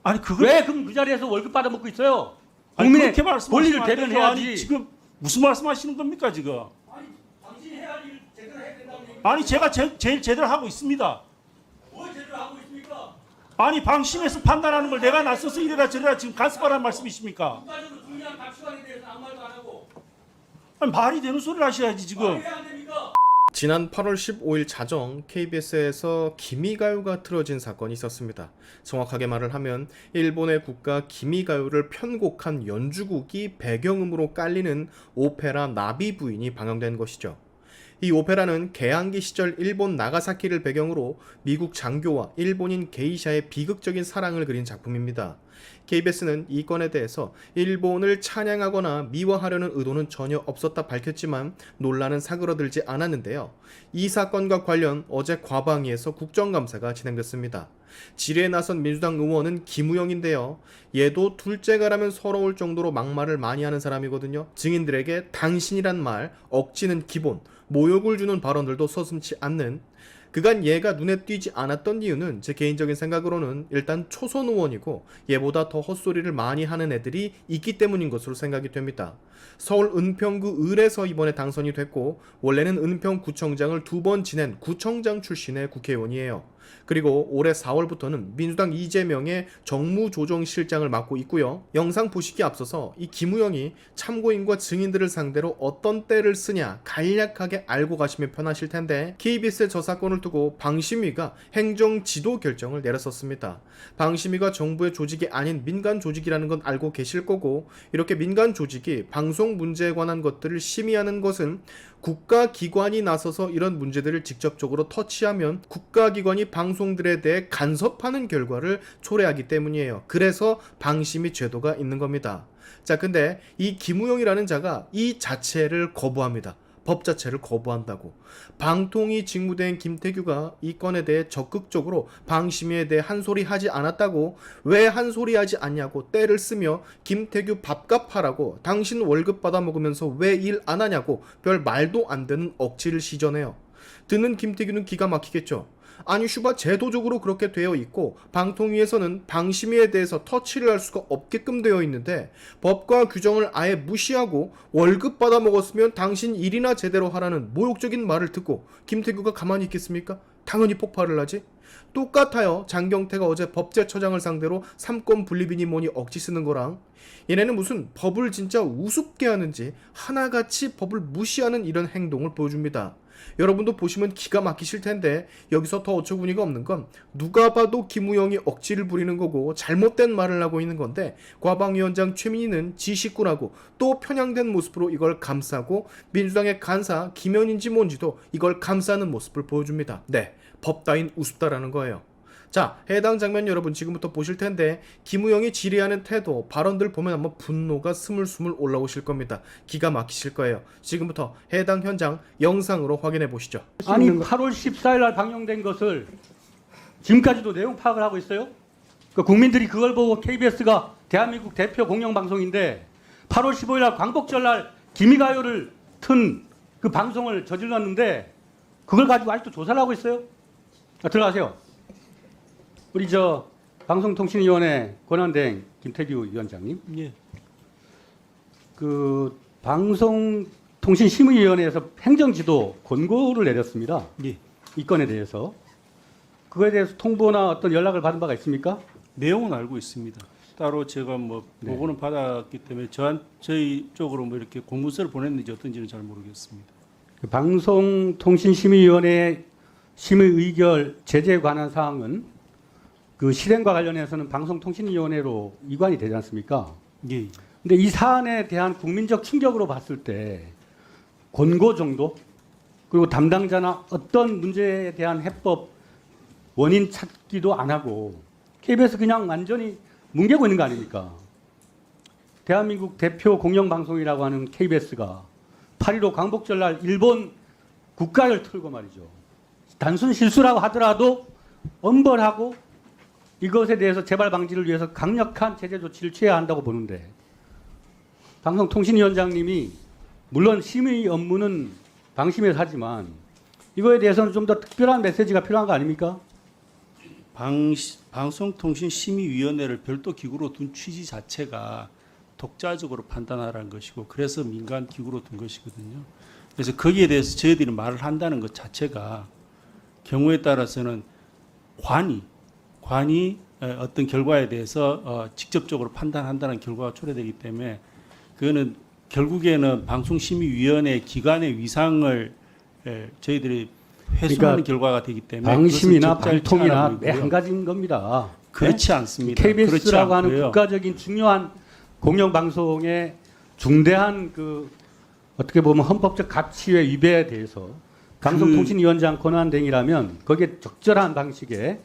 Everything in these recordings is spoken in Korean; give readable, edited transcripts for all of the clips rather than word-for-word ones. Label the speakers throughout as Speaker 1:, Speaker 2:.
Speaker 1: 아니 그걸
Speaker 2: 왜 그럼 그 자리에서 월급 받아 먹고 있어요?
Speaker 1: 아니,
Speaker 2: 국민의
Speaker 1: 그렇게 말씀하시면
Speaker 2: 권리를
Speaker 1: 안 되죠.
Speaker 2: 대변해야지.
Speaker 1: 아니, 지금 무슨 말씀하시는 겁니까 지금?
Speaker 2: 아니 당신이 해야 할 일 제대로 해야 된다는 얘기.
Speaker 1: 아니 제가 제일 제대로 하고 있습니다.
Speaker 2: 뭘 제대로 하고 있습니까?
Speaker 1: 아니 방심해서 판단하는 걸 내가 나서서 이래라 저래라 지금 간섭하라는 말씀이십니까?
Speaker 2: 국가적으로 중요한 가치관에 대해서 아무 말도 안 하고
Speaker 1: 아니, 말이 되는 소리를 하셔야지 지금.
Speaker 2: 왜 안 됩니까?
Speaker 3: 지난 8월 15일 자정 KBS에서 기미가요가 틀어진 사건이 있었습니다. 정확하게 말을 하면 일본의 국가 기미가요를 편곡한 연주곡이 배경음으로 깔리는 오페라 나비 부인이 방영된 것이죠. 이 오페라는 개항기 시절 일본 나가사키를 배경으로 미국 장교와 일본인 게이샤의 비극적인 사랑을 그린 작품입니다. KBS는 이 건에 대해서 일본을 찬양하거나 미화하려는 의도는 전혀 없었다 밝혔지만 논란은 사그러들지 않았는데요. 이 사건과 관련 어제 과방위에서 국정감사가 진행됐습니다. 질의에 나선 민주당 의원은 김우영인데요. 얘도 둘째가라면 서러울 정도로 막말을 많이 하는 사람이거든요. 증인들에게 당신이란 말, 억지는 기본, 모욕을 주는 발언들도 서슴지 않는, 그간 얘가 눈에 띄지 않았던 이유는 제 개인적인 생각으로는 일단 초선 의원이고 얘보다 더 헛소리를 많이 하는 애들이 있기 때문인 것으로 생각이 됩니다. 서울 은평구 을에서 이번에 당선이 됐고 원래는 은평구청장을 2번 지낸 구청장 출신의 국회의원이에요. 그리고 올해 4월부터는 민주당 이재명의 정무조정실장을 맡고 있고요. 영상 보시기 앞서서 이 김우영이 참고인과 증인들을 상대로 어떤 때를 쓰냐 간략하게 알고 가시면 편하실 텐데, KBS의 저 사건을 두고 방심위가 행정지도 결정을 내렸었습니다. 방심위가 정부의 조직이 아닌 민간 조직이라는 건 알고 계실 거고, 이렇게 민간 조직이 방송 문제에 관한 것들을 심의하는 것은 국가기관이 나서서 이런 문제들을 직접적으로 터치하면 국가기관이 방송들에 대해 간섭하는 결과를 초래하기 때문이에요. 그래서 방심위 제도가 있는 겁니다. 자, 근데 이 김우영이라는 자가 이 자체를 거부합니다. 법 자체를 거부한다고. 방통위 직무대행 김태규가 이 건에 대해 적극적으로 방심위에 대해 한 소리 하지 않았다고, 왜 한 소리 하지 않냐고 때를 쓰며 김태규 밥값 하라고, 당신 월급 받아 먹으면서 왜 일 안 하냐고 별 말도 안 되는 억지를 시전해요. 듣는 김태규는 기가 막히겠죠. 아니 슈바 제도적으로 그렇게 되어 있고 방통위에서는 방심위에 대해서 터치를 할 수가 없게끔 되어 있는데 법과 규정을 아예 무시하고 월급 받아 먹었으면 당신 일이나 제대로 하라는 모욕적인 말을 듣고 김태규가 가만히 있겠습니까? 당연히 폭발을 하지. 똑같아요. 장경태가 어제 법제처장을 상대로 3건 분립이니 뭐니 억지 쓰는 거랑. 얘네는 무슨 법을 진짜 우습게 하는지 하나같이 법을 무시하는 이런 행동을 보여줍니다. 여러분도 보시면 기가 막히실 텐데 여기서 더 어처구니가 없는 건 누가 봐도 김우영이 억지를 부리는 거고 잘못된 말을 하고 있는 건데, 과방위원장 최민희는 지 식구라고 또 편향된 모습으로 이걸 감싸고 민주당의 간사 김현인지 뭔지도 이걸 감싸는 모습을 보여줍니다. 네, 법 따윈 우습다라는 거예요. 자, 해당 장면 여러분 지금부터 보실 텐데 김우영이 질의하는 태도, 발언들 보면 아마 분노가 스물스물 올라오실 겁니다. 기가 막히실 거예요. 지금부터 해당 현장 영상으로 확인해 보시죠.
Speaker 2: 아니 8월 14일 날 방영된 것을 지금까지도 내용 파악을 하고 있어요? 국민들이 그걸 보고 KBS가 대한민국 대표 공영방송인데 8월 15일 날 광복절 날 기미가요를 튼 그 방송을 저질렀는데 그걸 가지고 아직도 조사를 하고 있어요? 들어가세요. 우리 저 방송통신위원회 권한대행 김태규 위원장님,
Speaker 1: 예.
Speaker 2: 그 방송통신심의위원회에서 행정지도 권고를 내렸습니다.
Speaker 1: 예.
Speaker 2: 이 건에 대해서 그거에 대해서 통보나 어떤 연락을 받은 바가 있습니까?
Speaker 1: 내용은 알고 있습니다. 따로 제가 뭐 보고는 받았기 때문에 저희 쪽으로 뭐 이렇게 공문서를 보냈는지 어떤지는 잘 모르겠습니다.
Speaker 2: 그 방송통신심의위원회 심의 의결 제재에 관한 사항은 그 실행과 관련해서는 방송통신위원회로 이관이 되지 않습니까?
Speaker 1: 예.
Speaker 2: 근데 이 사안에 대한 국민적 충격으로 봤을 때 권고 정도, 그리고 담당자나 어떤 문제에 대한 해법 원인 찾기도 안 하고 KBS 그냥 완전히 뭉개고 있는 거 아닙니까? 대한민국 대표 공영방송이라고 하는 KBS가 8.15 광복절날 일본 국가를 틀고 말이죠. 단순 실수라고 하더라도 엄벌하고 이것에 대해서 재발 방지를 위해서 강력한 제재 조치를 취해야 한다고 보는데, 방송통신위원장님이 물론 심의 업무는 방심에서 하지만 이거에 대해서는 좀 더 특별한 메시지가 필요한 거 아닙니까?
Speaker 1: 방송통신심의위원회를 별도 기구로 둔 취지 자체가 독자적으로 판단하라는 것이고 그래서 민간 기구로 둔 것이거든요. 그래서 거기에 대해서 저희들이 말을 한다는 것 자체가 경우에 따라서는 관이 어떤 결과에 대해서 직접적으로 판단한다는 결과가 초래되기 때문에 그거는 결국에는 방송심의위원회 기관의 위상을 저희들이 훼손하는 결과가 되기 때문에
Speaker 2: 방심이나
Speaker 1: 그것은 적절치
Speaker 2: 방통이나
Speaker 1: 않아 보이고요.
Speaker 2: 매 한 가지인 겁니다.
Speaker 1: 그렇지 않습니다. 그렇지
Speaker 2: KBS라고 하는
Speaker 1: 않고요.
Speaker 2: 국가적인 중요한 공영방송의 중대한 그 어떻게 보면 헌법적 가치의 위배에 대해서 방송통신위원장 권한 등이라면 거기에 적절한 방식의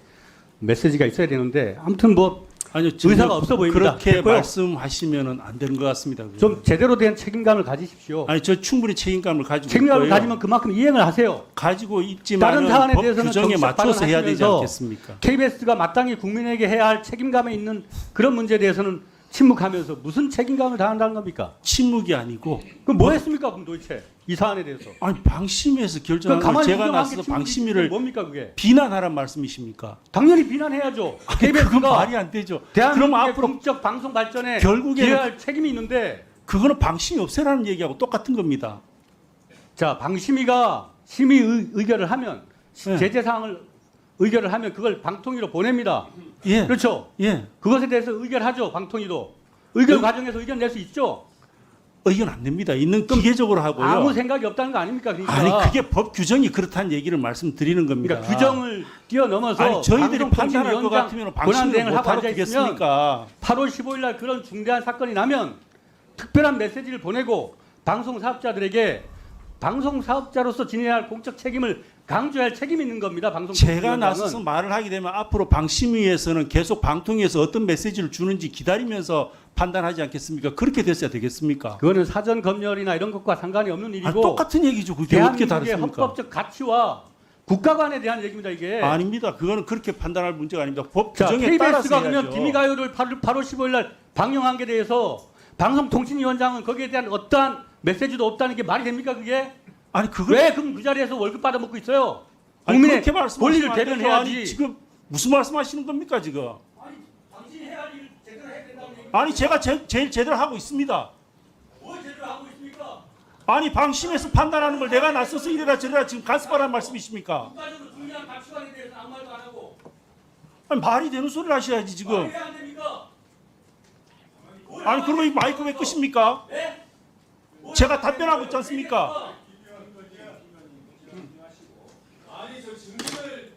Speaker 2: 메시지가 있어야 되는데 아무튼 뭐
Speaker 1: 아니요,
Speaker 2: 의사가 없어 보입니다.
Speaker 1: 그렇게
Speaker 2: 됐고요.
Speaker 1: 말씀하시면은 안 되는 것 같습니다. 그거는.
Speaker 2: 좀 제대로 된 책임감을 가지십시오.
Speaker 1: 아니 저 충분히 책임감을 가지고
Speaker 2: 책임감을
Speaker 1: 있고요.
Speaker 2: 가지면 그만큼 이행을 하세요.
Speaker 1: 가지고 있지만
Speaker 2: 다른 사안에
Speaker 1: 법
Speaker 2: 대해서는
Speaker 1: 규정에
Speaker 2: 정치적
Speaker 1: 맞춰서 해야 되지
Speaker 2: 발언하시면서
Speaker 1: 않겠습니까?
Speaker 2: KBS가 마땅히 국민에게 해야 할 책임감에 있는 그런 문제에 대해서는 침묵하면서 무슨 책임감을 다한다는 겁니까?
Speaker 1: 침묵이 아니고
Speaker 2: 그럼 뭐 했습니까? 그럼 도대체 이 사안에 대해서.
Speaker 1: 아니 방심위에서
Speaker 2: 그럼
Speaker 1: 결정한 걸
Speaker 2: 가만히
Speaker 1: 제가
Speaker 2: 구경한 게
Speaker 1: 나서서
Speaker 2: 침묵이지.
Speaker 1: 방심위를
Speaker 2: 뭡니까 그게?
Speaker 1: 비난하란 말씀이십니까?
Speaker 2: 당연히 비난해야죠.
Speaker 1: 그건
Speaker 2: KBS가
Speaker 1: 말이 안 되죠. 그럼
Speaker 2: 대한민국의
Speaker 1: 앞으로
Speaker 2: 공적 방송 발전에
Speaker 1: 결국에는
Speaker 2: 기여해야 할 책임이 있는데
Speaker 1: 그거는 방심이 없애라는 얘기하고 똑같은 겁니다.
Speaker 2: 자 방심위가 심의 의결을 하면
Speaker 1: 네.
Speaker 2: 제재 사항을 의결을 하면 그걸 방통위로 보냅니다.
Speaker 1: 예,
Speaker 2: 그렇죠.
Speaker 1: 예.
Speaker 2: 그것에 대해서 의결하죠. 방통위도 의결
Speaker 1: 그-
Speaker 2: 과정에서 의견 낼 수 있죠.
Speaker 1: 의견 안 냅니다. 있는 기계적으로 하고요.
Speaker 2: 아무 생각이 없다는 거 아닙니까? 그러니까,
Speaker 1: 아니 그게 법 규정이 그렇다는 얘기를 말씀드리는 겁니다.
Speaker 2: 그러니까 규정을 뛰어넘어서
Speaker 1: 아니 저희들이 판단할 것
Speaker 2: 방송통신위원장
Speaker 1: 같으면
Speaker 2: 권한
Speaker 1: 방심을
Speaker 2: 대행을 하고
Speaker 1: 못하러
Speaker 2: 앉아 있으면
Speaker 1: 되겠습니까?
Speaker 2: 8월 15일 날 그런 중대한 사건이 나면 특별한 메시지를 보내고 방송 사업자들에게 방송 사업자로서 지내야 할 공적 책임을 강조할 책임이 있는 겁니다. 방송
Speaker 1: 제가 나서서 말을 하게 되면 앞으로 방심위에서는 계속 방통위에서 어떤 메시지를 주는지 기다리면서 판단하지 않겠습니까? 그렇게 됐어야 되겠습니까?
Speaker 2: 그거는 사전 검열이나 이런 것과 상관이 없는 일이고
Speaker 1: 아니, 똑같은 얘기죠. 그게 어떻게
Speaker 2: 대한민국의
Speaker 1: 다릅니까?
Speaker 2: 헌법적 가치와 국가관에 대한 얘기입니다. 이게.
Speaker 1: 아닙니다. 그거는 그렇게 판단할 문제가 아닙니다. 법
Speaker 2: 자,
Speaker 1: 규정에 따라서
Speaker 2: KBS가 그러면
Speaker 1: 해야죠.
Speaker 2: 기미가요를 8월 15일 날 방영한 게 대해서 방송통신위원장은 거기에 대한 어떠한 메시지도 없다는 게 말이 됩니까 그게?
Speaker 1: 아니 그걸
Speaker 2: 왜 그럼 그 자리에서 월급 받아 먹고 있어요?
Speaker 1: 아니,
Speaker 2: 국민의
Speaker 1: 그렇게 말씀하시면
Speaker 2: 권리를
Speaker 1: 안 되죠.
Speaker 2: 대변해야지.
Speaker 1: 아니, 지금 무슨 말씀하시는 겁니까 지금?
Speaker 2: 당신이 해야 할 일을 제대로 해야 된다는 얘기.
Speaker 1: 아니 제가 제일 제대로 하고 있습니다.
Speaker 2: 뭘 제대로 하고 있습니까?
Speaker 1: 아니 방심해서 판단하는 걸 내가 나서서 이래라 저래라 지금 간섭하라는 말씀이십니까?
Speaker 2: 국가적으로 중요한 가치관에 대해서 아무 말도 안 하고
Speaker 1: 아니 말이 되는 소리를 하셔야지 지금.
Speaker 2: 왜 안 됩니까?
Speaker 1: 아니 그러면 이 마이크 왜 끄십니까?
Speaker 2: 네?
Speaker 1: 제가 답변하고 있지 않습니까?
Speaker 4: 아니 저 질문을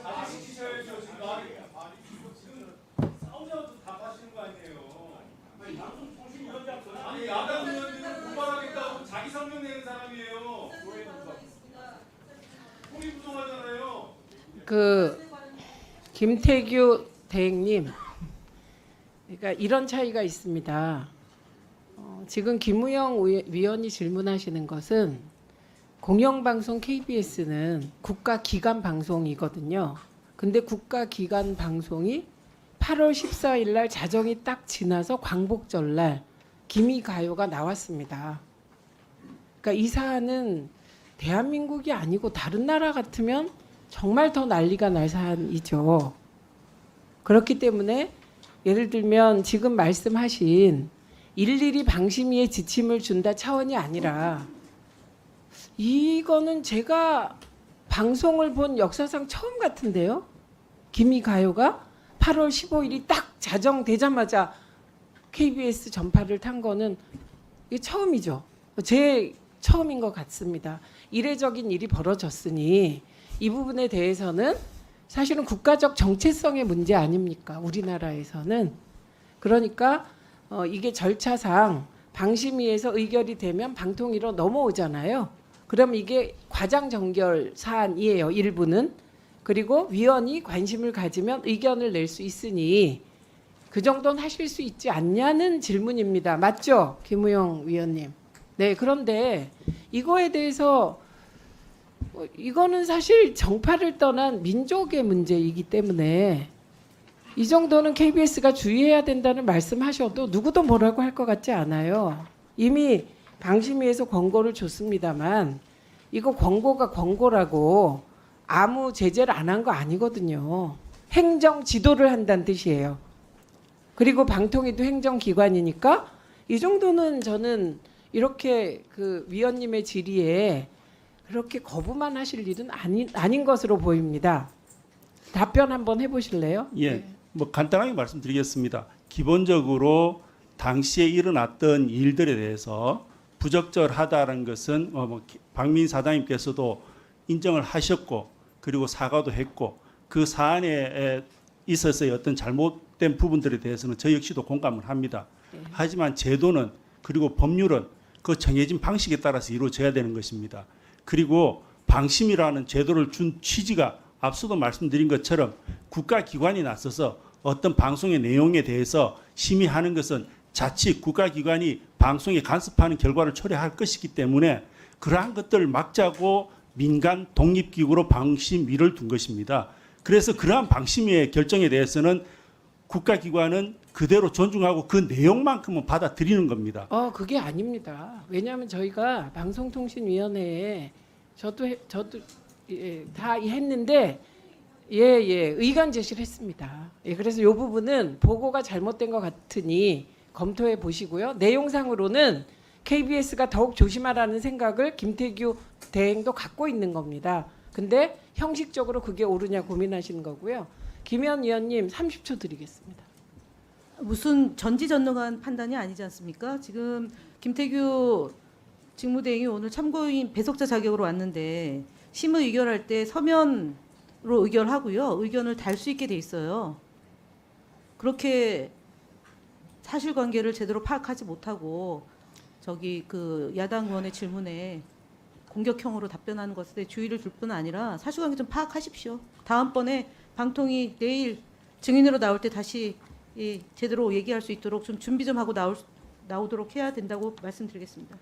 Speaker 4: 다시 시키셔야죠. 지금 싸우자마자 답하시는 거 아니에요. 아니 야당 의원들은 고발하겠다고 자기 성명 내는 사람이에요. 통일부정하잖아요.
Speaker 5: 그 김태규 대행님, 그러니까 이런 차이가 있습니다. 지금 김우영 위원이 질문하시는 것은 공영방송 KBS는 국가기관 방송이거든요. 근데 국가기관 방송이 8월 14일 날 자정이 딱 지나서 광복절 날 기미가요가 나왔습니다. 그러니까 이 사안은 대한민국이 아니고 다른 나라 같으면 정말 더 난리가 날 사안이죠. 그렇기 때문에 예를 들면 지금 말씀하신 일일이 방심위에 지침을 준다 차원이 아니라 이거는 제가 방송을 본 역사상 처음 같은데요. 기미가요가 8월 15일이 딱 자정되자마자 KBS 전파를 탄 거는 이게 처음이죠. 제 처음인 것 같습니다. 이례적인 일이 벌어졌으니 이 부분에 대해서는 사실은 국가적 정체성의 문제 아닙니까? 우리나라에서는. 그러니까 이게 절차상 방심위에서 의결이 되면 방통위로 넘어오잖아요. 그럼 이게 과장정결 사안이에요. 일부는. 그리고 위원이 관심을 가지면 의견을 낼 수 있으니 그 정도는 하실 수 있지 않냐는 질문입니다. 맞죠? 김우영 위원님. 네, 그런데 이거에 대해서 이거는 사실 정파를 떠난 민족의 문제이기 때문에 이 정도는 KBS가 주의해야 된다는 말씀하셔도 누구도 뭐라고 할 것 같지 않아요. 이미 방심위에서 권고를 줬습니다만 이거 권고가 권고라고 아무 제재를 안 한 거 아니거든요. 행정 지도를 한다는 뜻이에요. 그리고 방통위도 행정기관이니까 이 정도는 저는 이렇게 그 위원님의 질의에 그렇게 거부만 하실 일은 아닌 것으로 보입니다. 답변 한번 해보실래요?
Speaker 1: 예, 뭐 간단하게 말씀드리겠습니다. 기본적으로 당시에 일어났던 일들에 대해서 부적절하다는 것은 박민 사장님께서도 인정을 하셨고 그리고 사과도 했고 그 사안에 있어서의 어떤 잘못된 부분들에 대해서는 저 역시도 공감을 합니다. 하지만 제도는 그리고 법률은 그 정해진 방식에 따라서 이루어져야 되는 것입니다. 그리고 방심이라는 제도를 준 취지가 앞서도 말씀드린 것처럼 국가기관이 나서서 어떤 방송의 내용에 대해서 심의하는 것은 자칫 국가기관이 방송에 간섭하는 결과를 초래할 것이기 때문에 그러한 것들을 막자고 민간 독립기구로 방심위를 둔 것입니다. 그래서 그러한 방심위의 결정에 대해서는 국가기관은 그대로 존중하고 그 내용만큼은 받아들이는 겁니다.
Speaker 5: 그게 아닙니다. 왜냐하면 저희가 방송통신위원회에 저도 다 했는데 의견 제시를 했습니다. 그래서 이 부분은 보고가 잘못된 것 같으니 검토해 보시고요. 내용상으로는 KBS가 더욱 조심하라는 생각을 김태규 대행도 갖고 있는 겁니다. 근데 형식적으로 그게 옳으냐 고민하시는 거고요. 김현 의원님 30초 드리겠습니다.
Speaker 6: 무슨 전지전능한 판단이 아니지 않습니까? 지금 김태규 직무대행이 오늘 참고인 배석자 자격으로 왔는데 심의 의결할 때 서면으로 의결하고요. 의견을 달 수 있게 돼 있어요. 그렇게 사실관계를 제대로 파악하지 못하고 저기 그 야당 의원의 질문에 공격형으로 답변하는 것에 주의를 줄 뿐 아니라 사실관계 좀 파악하십시오. 다음번에 방통위 내일 증인으로 나올 때 다시 제대로 얘기할 수 있도록 좀 준비 좀 하고 나오도록 해야 된다고 말씀드리겠습니다.